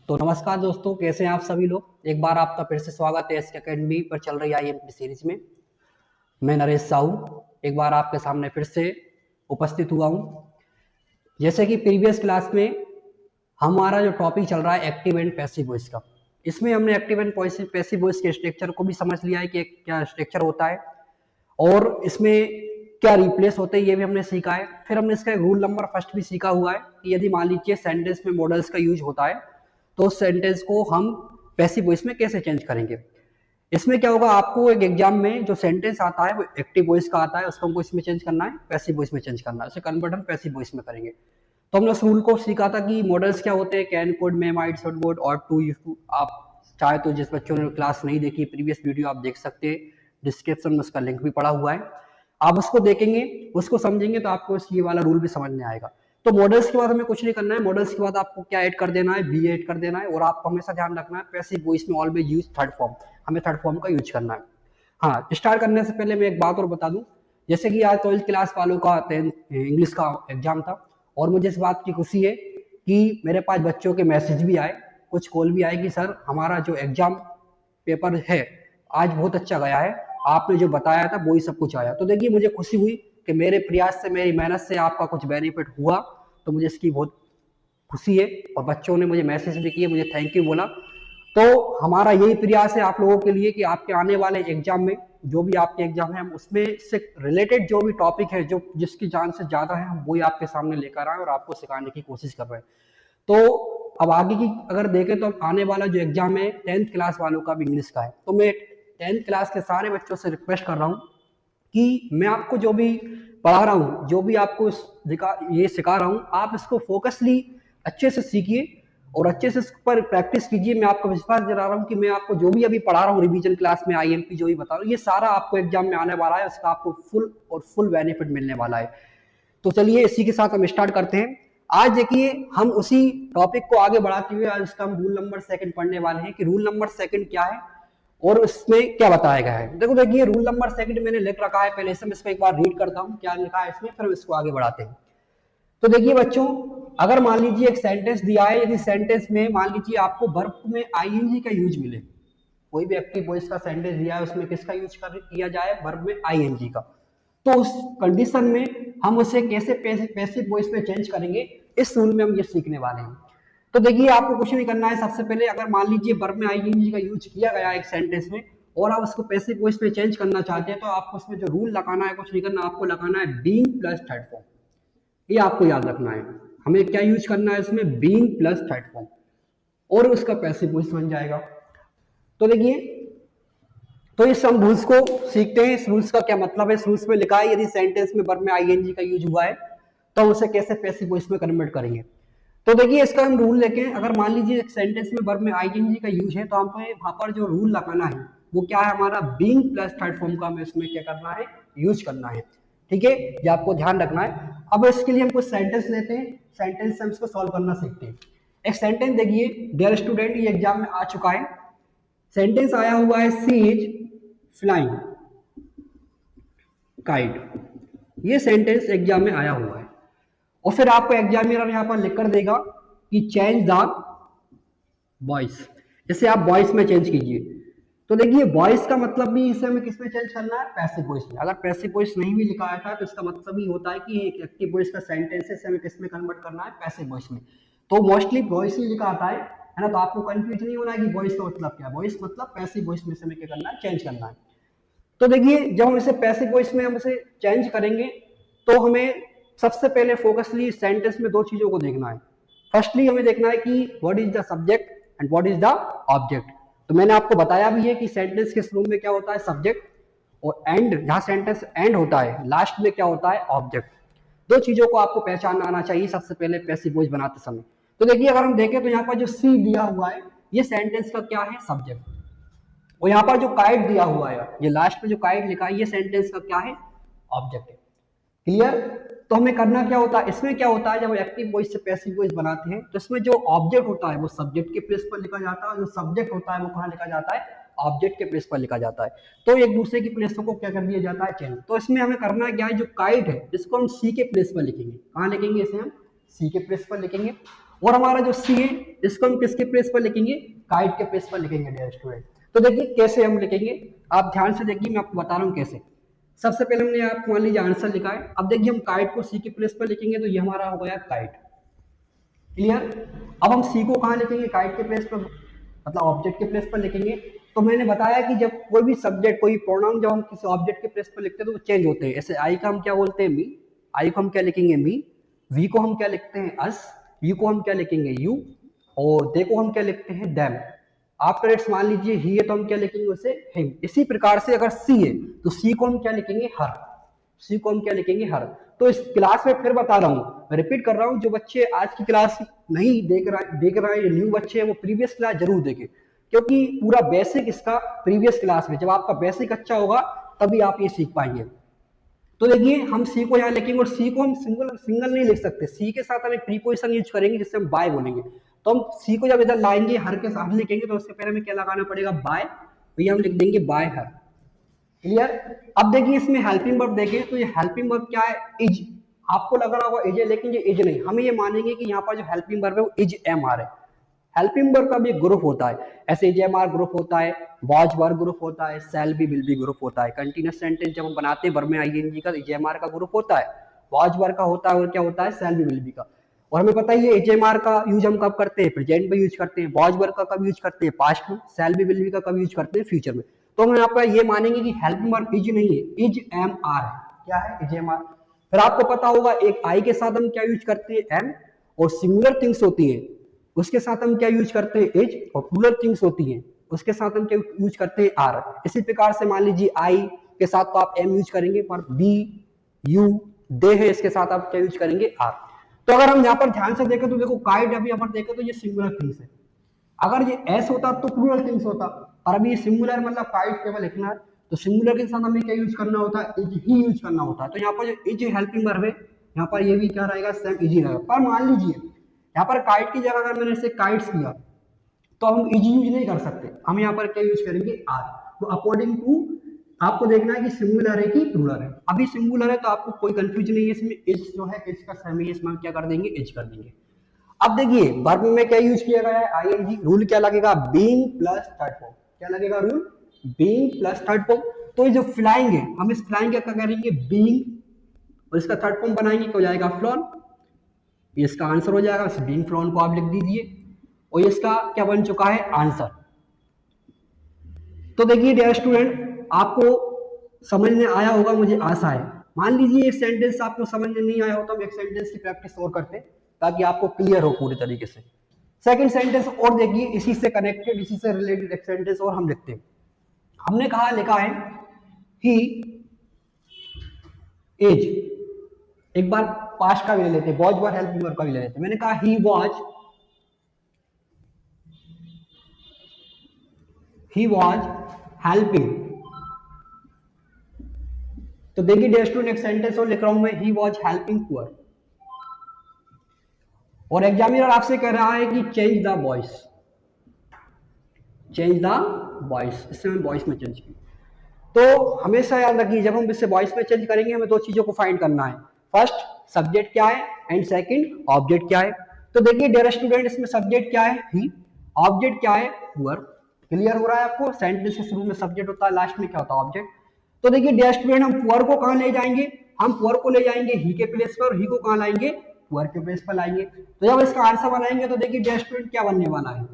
तो नमस्कार दोस्तों, कैसे हैं आप सभी लोग। एक बार आपका फिर से स्वागत है एसके अकेडमी पर चल रही आईएमपी सीरीज में। मैं नरेश साहू एक बार आपके सामने फिर से उपस्थित हुआ हूँ। जैसे कि प्रीवियस क्लास में हमारा जो टॉपिक चल रहा है एक्टिव एंड पैसिव वॉइस का, इसमें हमने एक्टिव एंड पैसिव वॉइस के स्ट्रक्चर को भी समझ लिया है कि क्या स्ट्रक्चर होता है और इसमें क्या रिप्लेस होते हैं, ये भी हमने सीखा है। फिर हमने इसका एक रूल नंबर फर्स्ट भी सीखा हुआ है कि यदि मान लीजिए सेंटेंस में मॉडल्स का यूज होता है तो उस सेंटेंस को हम पैसिव वॉइस में कैसे चेंज करेंगे। इसमें क्या होगा, आपको एक एग्जाम में जो सेंटेंस आता है वो एक्टिव वॉइस का आता है, उसको हमको इसमें चेंज करना है, पैसिव वॉइस में चेंज करना है, उसे कन्वर्ट हम पैसिव वॉइस में करेंगे। तो हमने उस रूल को सीखा था कि मॉडल्स क्या होते हैं, can code, may, might, short board और टू यूज टू। आप चाहे तो जिस बच्चों ने क्लास नहीं देखी प्रीवियस वीडियो आप देख सकते हैं, डिस्क्रिप्शन में उसका लिंक भी पड़ा हुआ है, आप उसको देखेंगे उसको समझेंगे तो आपको ये वाला रूल भी समझ में आएगा। तो मॉडल्स के बाद हमें कुछ नहीं करना है, मॉडल्स के बाद आपको क्या ऐड कर देना है, बी ऐड कर देना है। और आपको हमेशा ध्यान रखना है पैसिव वॉइस में ऑलवेज यूज थर्ड फॉर्म, हमें थर्ड फॉर्म का यूज करना है। हाँ, स्टार्ट करने से पहले मैं एक बात और बता दूं, जैसे कि आज 12th क्लास वालों का 10th इंग्लिश का एग्जाम था और मुझे इस बात की खुशी है कि मेरे पास बच्चों के मैसेज भी आए, कुछ कॉल भी आए कि सर हमारा जो एग्जाम पेपर है आज बहुत अच्छा गया है, आपने जो बताया था वही सब कुछ आया। तो देखिए मुझे खुशी हुई कि मेरे प्रयास से, मेरी मेहनत से आपका कुछ बेनिफिट हुआ, तो मुझे इसकी बहुत खुशी है। और बच्चों ने मुझे मैसेज भी किए, मुझे थैंक यू बोला। तो हमारा यही प्रयास है आप लोगों के लिए कि आपके आने वाले एग्जाम में, जो भी आपके एग्जाम है, हम उसमें से रिलेटेड जो भी टॉपिक है, जो जिसकी जान से ज्यादा है, हम वही आपके सामने लेकर आए और आपको सिखाने की कोशिश कर रहे हैं। तो अब आगे की अगर देखें तो आने वाला जो एग्जाम है 10th क्लास वालों का भी इंग्लिश का है, तो मैं 10th क्लास के सारे बच्चों से रिक्वेस्ट कर रहा हूँ कि मैं आपको जो भी पढ़ा रहा हूँ, जो भी आपको ये सिखा रहा हूँ, आप इसको फोकसली अच्छे से सीखिए और अच्छे से इस पर प्रैक्टिस कीजिए। मैं आपको विश्वास दिला रहा हूँ कि मैं आपको जो भी अभी पढ़ा रहा हूँ रिवीजन क्लास में, आईएमपी जो भी बता रहा हूँ, ये सारा आपको एग्जाम में आने वाला है, उसका आपको फुल बेनिफिट मिलने वाला है। तो चलिए इसी के साथ हम स्टार्ट करते हैं। आज देखिए हम उसी टॉपिक को आगे बढ़ाते हुए आज इसका हम रूल नंबर सेकंड पढ़ने वाले हैं कि रूल नंबर सेकंड क्या है और उसमें क्या बताया गया है। देखो देखिए रूल नंबर सेकंड मैंने लिख रखा है, पहले से मैं इसको एक बार रीड करता हूँ क्या लिखा है इसमें, फिर इसको आगे बढ़ाते हैं। तो देखिए बच्चों, अगर मान लीजिए एक सेंटेंस दिया है, यदि सेंटेंस में मान लीजिए आपको वर्ब में आईएनजी का यूज मिले, कोई भी एक्टिव वॉइस का सेंटेंस दिया है उसमें किसका यूज किया जाए, वर्ब में आईएनजी का, तो उस कंडीशन में हम उसे कैसे पैसिव वॉइस में चेंज करेंगे, इस रूल में हम ये सीखने वाले हैं। तो देखिए आपको कुछ नहीं करना है, सबसे पहले अगर मान लीजिए वर्ब में आईएनजी का यूज किया गया है एक सेंटेंस में और आप उसको पैसिव वॉइस में चेंज करना चाहते हैं, तो आपको उसमें जो रूल लगाना है कुछ नहीं करना, आपको लगाना है बीइंग प्लस थर्ड फॉर्म। ये आपको याद रखना है, हमें क्या यूज करना है इसमें, बीइंग प्लस थर्ड फॉर्म, और उसका पैसिव वॉइस बन जाएगा। तो देखिए, तो इस हम रूल्स को सीखते हैं। इस रूल्स का क्या मतलब है, इस रूल्स में लिखा है यदि सेंटेंस में वर्ब में आईएनजी का यूज हुआ है तो उसे कैसे पैसिव वॉइस में कन्वर्ट करेंगे। तो देखिए इसका हम रूल लेके, अगर मान लीजिए एक सेंटेंस में वर्ब में आईएनजी का यूज है तो हमको वहां पर जो रूल लगाना है वो क्या है, हमारा बीइंग प्लस थर्ड फॉर्म का हमें इसमें क्या करना है, यूज करना है। ठीक है, ये आपको ध्यान रखना है। अब इसके लिए हम कुछ सेंटेंस लेते हैं, सेंटेंस से हम इसको सॉल्व करना सीखते हैं। एक सेंटेंस देखिए, डियर स्टूडेंट, ये एग्जाम में आ चुका है। सेंटेंस आया हुआ है सी इज फ्लाइंग काइट, ये सेंटेंस एग्जाम में आया हुआ है और फिर आपको एग्जामिनर यहां पर लिख कर देगा कि चेंज द वॉइस, इसे आप वॉइस में चेंज कीजिए। तो देखिए वॉइस का मतलब भी इसे हमें किस में चेंज करना है, पैसिव वॉइस में। अगर पैसिव वॉइस नहीं भी लिखा था तो इसका मतलब ही होता है कि एक एक्टिव वॉइस का सेंटेंस है, हमें किस में कन्वर्ट करना है, पैसिव वॉइस में। तो मोस्टली वॉइस ही लिखा आता है ना, तो आपको कंफ्यूज नहीं होना है कि वॉइस का मतलब क्या है। वॉइस मतलब पैसिव वॉइस में से हमें क्या करना है, चेंज करना है। तो देखिए जब हम इसे पैसिव वॉइस में हम इसे चेंज करेंगे तो हमें सबसे पहले फोकसली सेंटेंस में दो चीजों को देखना है। फर्स्टली हमें देखना है कि what is the subject and what is the object. तो मैंने आपको बताया भी है कि सेंटेंस के शुरू में क्या होता है, सब्जेक्ट, और एंड, जहां सेंटेंस एंड होता है लास्ट में क्या होता है, ऑब्जेक्ट। दो चीजों को आपको पहचानना आना चाहिए सबसे पहले पैसिव वॉइस बनाते समय। तो देखिए अगर हम देखें तो यहाँ पर जो सी दिया हुआ है ये सेंटेंस का क्या है, सब्जेक्ट, और यहाँ पर जो काइट दिया हुआ है, ये लास्ट में जो काइट लिखा है, ये सेंटेंस का क्या है, ऑब्जेक्ट है। क्लियर। तो हमें करना क्या होता है, इसमें क्या होता है, जब एक्टिव वॉइस से पैसिव वॉइस बनाते हैं तो इसमें जो ऑब्जेक्ट होता है वो सब्जेक्ट के प्लेस पर लिखा जाता है, जो सब्जेक्ट होता है वो कहाँ लिखा जाता है, ऑब्जेक्ट के प्लेस पर लिखा जाता है। तो एक दूसरे की प्लेसों को क्या कर दिया जाता है, चेंज। तो इसमें हमें करना क्या है, जो काइट है इसको हम सी के प्लेस पर लिखेंगे। कहाँ लिखेंगे, इसे हम सी के प्लेस पर लिखेंगे। और हमारा जो सी है इसको हम किसके प्लेस पर लिखेंगे, काइट के प्लेस पर लिखेंगे डियर स्टूडेंट। तो देखिए कैसे हम लिखेंगे, आप ध्यान से देखिए, मैं आपको बता रहा हूँ कैसे। सबसे पहले हमने आप मान लीजिए आंसर लिखा है, अब देखिए हम काइट को सी के प्लेस पर लिखेंगे तो ये हमारा हो गया काइट। क्लियर। अब हम सी को कहाँ लिखेंगे, काइट के प्लेस पर, मतलब ऑब्जेक्ट के प्लेस पर लिखेंगे। तो मैंने बताया कि जब कोई भी सब्जेक्ट, कोई प्रोनाउन जब हम किसी ऑब्जेक्ट के प्लेस पर लिखते हैं तो वो चेंज होते हैं। ऐसे आई का हम क्या बोलते हैं, मी। आई को हम क्या लिखेंगे, मी। वी को हम क्या लिखते हैं, अस। यू को हम क्या लिखेंगे, यू। और दे को हम क्या लिखते हैं, दैम। आफ्टर इट्स मान लीजिए ही है तो हम क्या लिखेंगे उसे, हिम। इसी प्रकार से अगर सी है तो सी को हम क्या लिखेंगे, हर। सी को हम क्या लिखेंगे, हर। तो इस क्लास में फिर बता रहा हूँ, मैं रिपीट कर रहा हूँ, जो बच्चे आज की क्लास नहीं देख रहा है, न्यू बच्चे हैं, वो प्रीवियस क्लास जरूर देखें, क्योंकि पूरा बेसिक इसका प्रीवियस क्लास में, जब आपका बेसिक अच्छा होगा तभी आप ये सीख पाएंगे। तो देखिए हम सी को यहाँ लिखेंगे, और सी को हम सिंगल सिंगल नहीं लिख सकते, सी के साथ हम एक प्रीपोजिशन यूज करेंगे जिससे हम बाय बोलेंगे। तो हम सी को जब इधर लाएंगे, हर के साथ लिखेंगे, तो उससे पहले हमें क्या लगाना पड़ेगा, बाय। तो ये हम लिख देंगे बाय हर। क्लियर। अब देखिए इसमें हेल्पिंग वर्ब देखें तो ये हेल्पिंग वर्ब क्या है, इज। आपको लग रहा होगा इज है, लेकिन ये इज नहीं, हम ये मानेंगे कि यहाँ पर जो हेल्पिंग वर्ब है वो इज एम आर है। हेल्पिंग वर्ब का भी ग्रुप होता है, ऐसे इज एम आर ग्रुप होता है, वॉज वर्ब ग्रुप होता है, shall be will be group होता है। कंटिन्यूस सेंटेंस जब हम बनाते हैं वर्ब में आईएनजी का, इज एम आर का ग्रुप होता है, वॉज वर्ब का होता है, और क्या होता है, सेल बी विल बी का। और हमें पता ही है इज एम आर का यूज हम कब करते हैं, प्रेजेंट में यूज करते हैं, वॉज वर्ब का कब यूज करते हैं, पास्ट में, सेल बी विल बी का कब यूज करते हैं, फ्यूचर में। तो हम यहाँ पर ये मानेंगे कि हेल्पिंग वर्ब इज नहीं है, इज एम आर है। क्या है, इज एम आर। फिर आपको पता होगा एक आई के साथ हम क्या यूज करते हैं, एम। और सिंगुलर थिंग्स होती है उसके साथ हम क्या यूज करते हैं, इज। और प्लूरल थिंग्स होती हैं उसके साथ हम क्या यूज करते हैं, आर। इसी प्रकार से मान लीजिए आई के साथ तो आप एम यूज करेंगे, पर बी, यू, दे है, इसके साथ आप क्या यूज करेंगे, आर। तो अगर हम यहाँ पर ध्यान से देखें तो देखो काइट, अभी यहाँ पर देखें तो ये सिंगुलर थिंग्स है। अगर ये एस होता तो प्लूरल थिंग्स होता, और अभी ये सिंगुलर मतलब काइट केवल लिखना है। तो सिंगुलर के साथ हमें क्या यूज करना होता है, इज ही यूज करना होता है। तो यहाँ पर जो इज हेल्पिंग वर्ब है, यहाँ पर ये भी क्या रहेगा, सेम इज ही रहेगा। पर मान लीजिए यहाँ पर काइट की जगह अगर मैंने इसे काइट्स किया तो हम इज यूज नहीं कर सकते, हम यहाँ पर क्या यूज करेंगे, आर। तो अकॉर्डिंग टू आपको देखना है कि सिंगुलर है कि प्लूरल है। अभी सिंगुलर है तो आपको कोई कंफ्यूजन नहीं है इसमें, इज जो है किसका सेम है, इसमें हम क्या कर देंगे, इज कर देंगे। अब देखिए वर्ब में क्या यूज किया गया है, आईएनजी। रूल क्या लगेगा, बीइंग प्लस थर्ड फॉर्म। क्या लगेगा rule, being plus third form. तो ये जो फ्लाइंग है, हम इस फ्लाइंग का क्या करेंगे, बीइंग, और इसका थर्ड फॉर्म बनाएंगे, क्या हो जाएगा, फ्लॉन। ये इसका आंसर हो जाएगा, इस बीइंग फ्लॉन को आप लिख दीजिए, और इसका क्या बन चुका है, आंसर। तो देखिए डियर स्टूडेंट, आपको समझ में आया होगा मुझे आशा है। मान लीजिए एक सेंटेंस आपको समझ में नहीं आया हो तो हम एक सेंटेंस की प्रैक्टिस और करते हैं ताकि आपको क्लियर हो पूरी तरीके से। सेकंड सेंटेंस और देखिए, इसी से कनेक्टेड, इसी से रिलेटेड एक सेंटेंस और हम लिखते हैं। हमने कहा, लिखा है ही इज। एक बार पास्ट का भी ले लेते हैं, वॉज बार हेल्पिंग वर्ब का भी ले लेते हैं। मैंने कहा ही वॉज हेल्पिंग। तो देखिए डियर स्टूडेंट, एक सेंटेंस और लिख रहा हूं मैं, ही वॉज हेल्पिंग पुअर। और एग्जामिनर आपसे कह रहा है कि change the voice, change the voice, इससे मैं वॉइस में चेंज की। तो हमेशा याद रखिए, जब हम इसे वॉइस में चेंज करेंगे हमें दो चीजों को फाइंड करना है, फर्स्ट सब्जेक्ट क्या है, एंड सेकंड ऑब्जेक्ट क्या है। तो देखिए डियर स्टूडेंट, इसमें सब्जेक्ट क्या है, ही। ऑब्जेक्ट क्या है, पुअर। क्लियर हो रहा है आपको, सेंटेंस के शुरू में सब्जेक्ट होता है, लास्ट में क्या होता है, ऑब्जेक्ट। तो देखिए डियर स्टूडेंट, हम पुअर को कहां ले जाएंगे, हम पुअर को ले जाएंगे ही के प्लेस पर, ही को कहां लाएंगे, पुअर के प्लेस पर लाएंगे। तो जब इसका आंसर बनाएंगे तो देखिए डियर स्टूडेंट क्या बनने वाला है,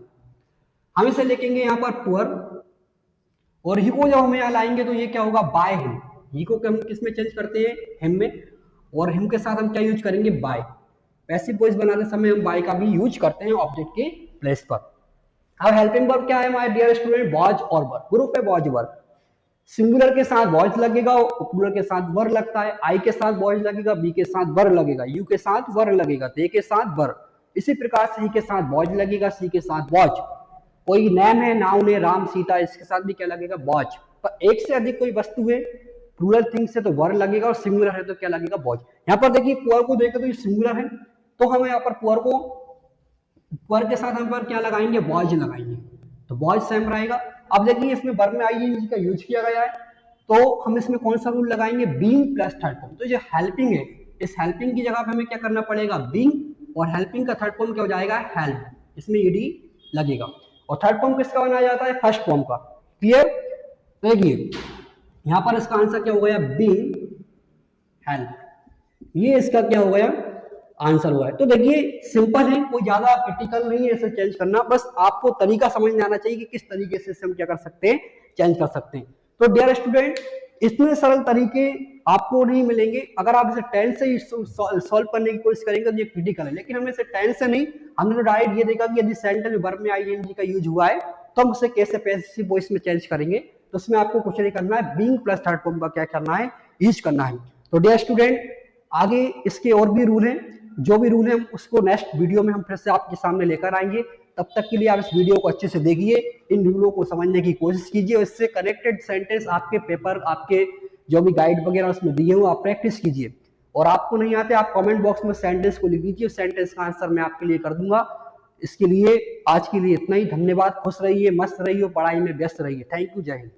हम इसे लिखेंगे यहाँ पर पुअर, और ही को जब हम यहाँ लाएंगे तो ये क्या होगा, बाय हिम। ही को हम किस में चेंज करते हैं, हिम में, और हिम के साथ हम क्या यूज करेंगे, बाय। पैसिव वॉइस बनाते समय हम बाय का भी यूज करते हैं ऑब्जेक्ट के प्लेस पर। अब हेल्पिंग वर्ब क्या है माय डियर स्टूडेंट, वॉज और वर्ब ग्रुप है, वॉज वर्ब। सिंगुलर के साथ वॉज लगेगा, प्लूरल के साथ वर लगता है। आई के साथ वॉज लगेगा, बी के साथ वर लगेगा, यू के साथ वर लगेगा, दे के साथ वर। इसी प्रकार से ही के साथ वॉज लगेगा, सी के साथ वॉच। कोई नेम है, नाउन है, राम सीता, इसके साथ भी क्या लगेगा, वॉच। पर एक से अधिक कोई वस्तु है, प्लूरल थिंग्स है तो वर लगेगा, और सिंगुलर है तो क्या लगेगा, वॉच। यहाँ पर देखिए पुअर को देखें तो ये सिंगुलर है, तो हम यहाँ पर पुअर को, पुअर के साथ हम पर क्या लगाएंगे, वॉज लगाएंगे, तो वॉज सेम रहेगा। अब देखिए इसमें वर्ब में आईएनजी का यूज किया गया है, तो हम इसमें कौन सा रूल लगाएंगे, बीइंग प्लस थर्ड फॉर्म। तो जो हेल्पिंग है, इस हेल्पिंग की जगह पे हमें क्या करना पड़ेगा, बीइंग और हेल्पिंग का थर्ड फॉर्म क्या हो जाएगा, हेल्प, इसमें ईडी लगेगा। और थर्ड फॉर्म किसका बनाया जाता है, फर्स्ट फॉर्म का। क्लियर? देखिए यहां पर इसका आंसर क्या हो गया, बीइंग हेल्प, ये इसका क्या हो गया, आंसर हुआ है। तो देखिए सिंपल है, कोई ज्यादा क्रिटिकल नहीं है इसे चेंज करना, बस आपको तरीका समझ में आना चाहिए कि किस तरीके से हम क्या कर सकते हैं, चेंज कर सकते हैं। तो डियर स्टूडेंट, इतने सरल तरीके आपको नहीं मिलेंगे। अगर आप इसे 10 से सॉल्व करने की कोशिश करेंगे तो ये क्रिटिकल है, लेकिन हमने इसे 10 से नहीं, हमने तो डायरेक्ट ये देखा कि यदि सेंटेंस में वर्ब में आईएनजी का यूज हुआ है तो हम उसे कैसे पैसिव वॉइस में चेंज करेंगे। तो उसमें आपको कुछ नहीं करना है, बीइंग प्लस थर्ड फॉर्म का क्या करना है, यूज करना है। तो डियर स्टूडेंट, आगे इसके और भी रूल हैं, जो भी रूल है हम उसको नेक्स्ट वीडियो में हम फिर से आपके सामने लेकर आएंगे। तब तक के लिए आप इस वीडियो को अच्छे से देखिए, इन रूलों को समझने की कोशिश कीजिए और इससे कनेक्टेड सेंटेंस आपके पेपर, आपके जो भी गाइड वगैरह उसमें दिए हुए आप प्रैक्टिस कीजिए। और आपको नहीं आते आप कमेंट बॉक्स में सेंटेंस को लिख दीजिए, सेंटेंस का आंसर मैं आपके लिए कर दूंगा। इसके लिए आज के लिए इतना ही, धन्यवाद, खुश रहिए, मस्त रहिए, पढ़ाई में व्यस्त रहिए। थैंक यू, जय हिंद।